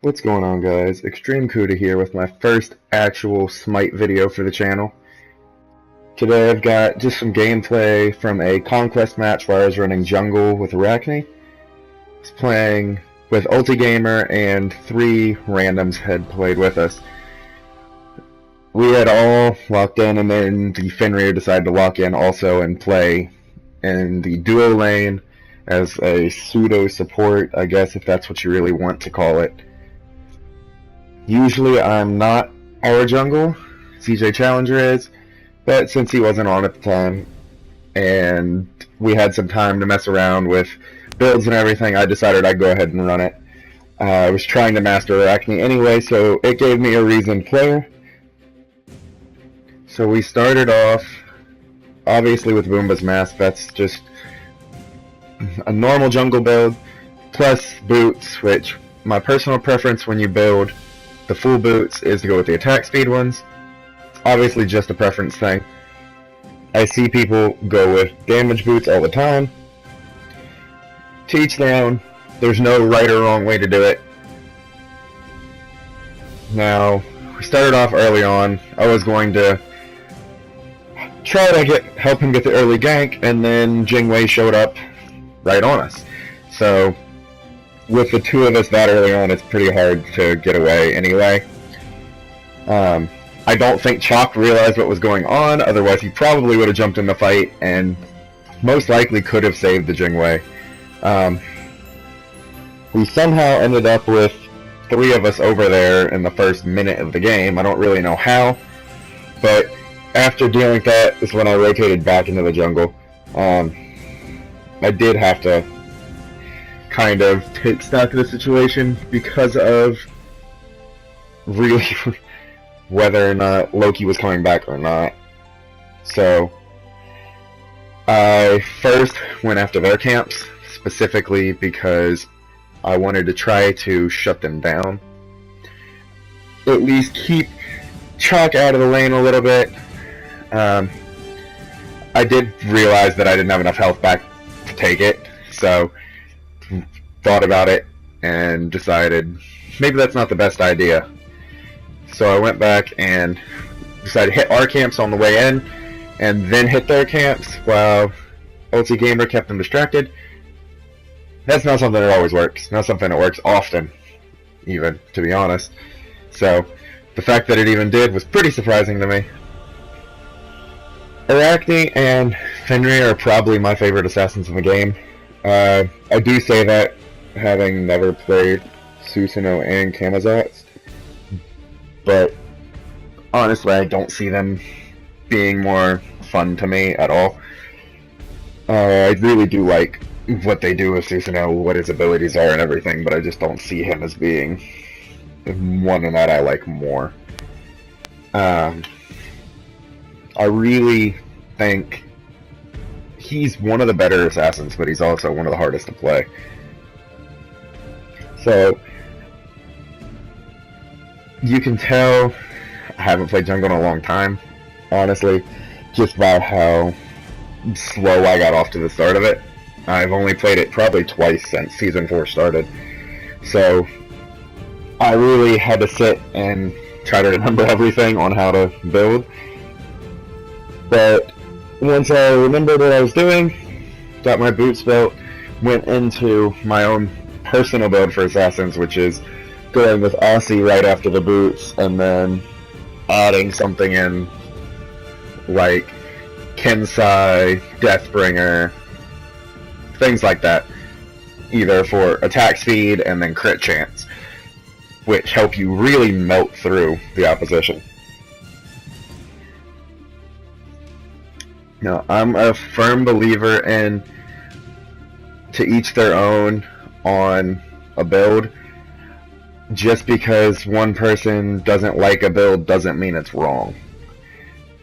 What's going on, guys? X-TREMECUDA here with my first actual Smite video for the channel. Today I've got just some gameplay from a conquest match where I was running jungle with Arachne. I was playing with Ultigamer and 3 randoms had played with us. We had all locked in, and then the Fenrir decided to lock in also and play in the duo lane as a pseudo support, I guess, if that's what you really want to call it. Usually I'm not our jungle, CJ Challenger is, but since he wasn't on at the time, and we had some time to mess around with builds and everything, I decided I'd go ahead and run it. I was trying to master Arachne anyway, so it gave me a reasoned player. So we started off, obviously with Boomba's Mask. That's just a normal jungle build, plus boots, which my personal preference when you build the full boots is to go with the attack speed ones. Obviously just a preference thing. I see people go with damage boots all the time. To each their own. There's no right or wrong way to do it. Now, we started off early on. I was going to try to help him get the early gank, and then Jingwei showed up right on us. So with the 2 of us that early on, it's pretty hard to get away anyway. I don't think Chalk realized what was going on, otherwise he probably would have jumped in the fight and most likely could have saved the Jingwei. We somehow ended up with 3 of us over there in the first minute of the game. I don't really know how, but after dealing with that is when I rotated back into the jungle. I did have to kind of take stock of the situation because of really whether or not Loki was coming back or not. So I first went after their camps, specifically because I wanted to try to shut them down. At least keep Chalk out of the lane a little bit. I did realize that I didn't have enough health back to take it, so thought about it and decided maybe that's not the best idea. So I went back and decided to hit our camps on the way in and then hit their camps while Ultigamer kept them distracted. That's not something that always works. Not something that works often, even, to be honest. So the fact that it even did was pretty surprising to me. Arachne and Fenrir are probably my favorite assassins in the game. I do say that having never played Susanoo and Camazotz, but honestly I don't see them being more fun to me at all. I really do like what they do with Susanoo, what his abilities are and everything, but I just don't see him as being one that I like more. I really think he's one of the better assassins, but he's also one of the hardest to play. So you can tell I haven't played jungle in a long time, honestly, just by how slow I got off to the start of it. I've only played it probably twice since Season 4 started. So I really had to sit and try to remember everything on how to build. But once I remembered what I was doing, got my boots built, went into my own personal build for assassins, which is going with Aussie right after the boots and then adding something in like Kensai, Deathbringer, things like that, either for attack speed and then crit chance, which help you really melt through the opposition. Now, I'm a firm believer in to each their own on a build. Just because one person doesn't like a build doesn't mean it's wrong.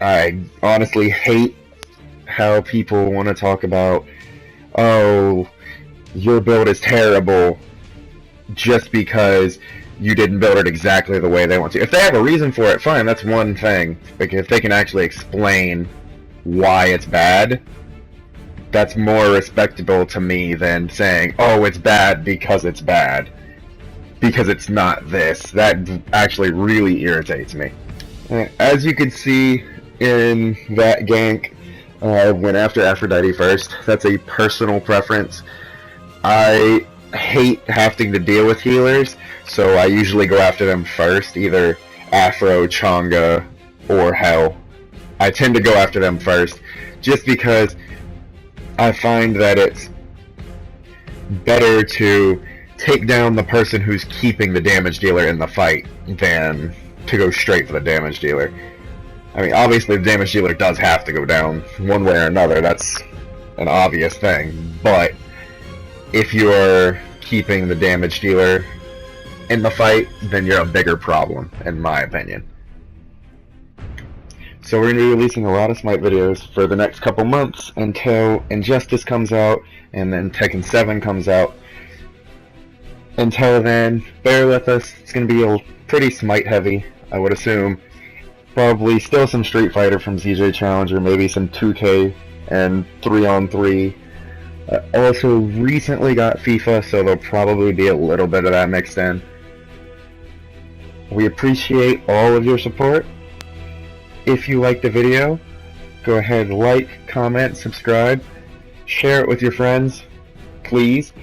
I honestly hate how people want to talk about, oh, your build is terrible just because you didn't build it exactly the way they want to. If they have a reason for it, fine, that's one thing. Like, if they can actually explain why it's bad, that's more respectable to me than saying, oh, it's bad because it's bad. because it's not this. That actually really irritates me. As you can see in that gank, went after Aphrodite first. That's a personal preference. I hate having to deal with healers, so I usually go after them first, either Afro, Changa, or Hell. I tend to go after them first, just because I find that it's better to take down the person who's keeping the damage dealer in the fight than to go straight for the damage dealer. I mean, obviously the damage dealer does have to go down one way or another, that's an obvious thing, but if you're keeping the damage dealer in the fight, then you're a bigger problem, in my opinion. So we're going to be releasing a lot of Smite videos for the next couple months until Injustice comes out, and then Tekken 7 comes out. Until then, bear with us. It's going to be pretty Smite heavy, I would assume. Probably still some Street Fighter from ZJ Challenger, maybe some 2K and 3-on-3. Also recently got FIFA, so there'll probably be a little bit of that mixed in. We appreciate all of your support. If you liked the video, go ahead, like, comment, subscribe, share it with your friends, please.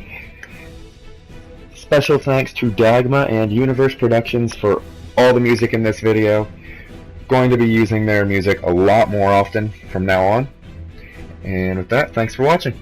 Special thanks to DAGMA and Universe Productions for all the music in this video. Going to be using their music a lot more often from now on. And with that, thanks for watching.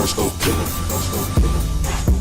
Let's go kill 'em.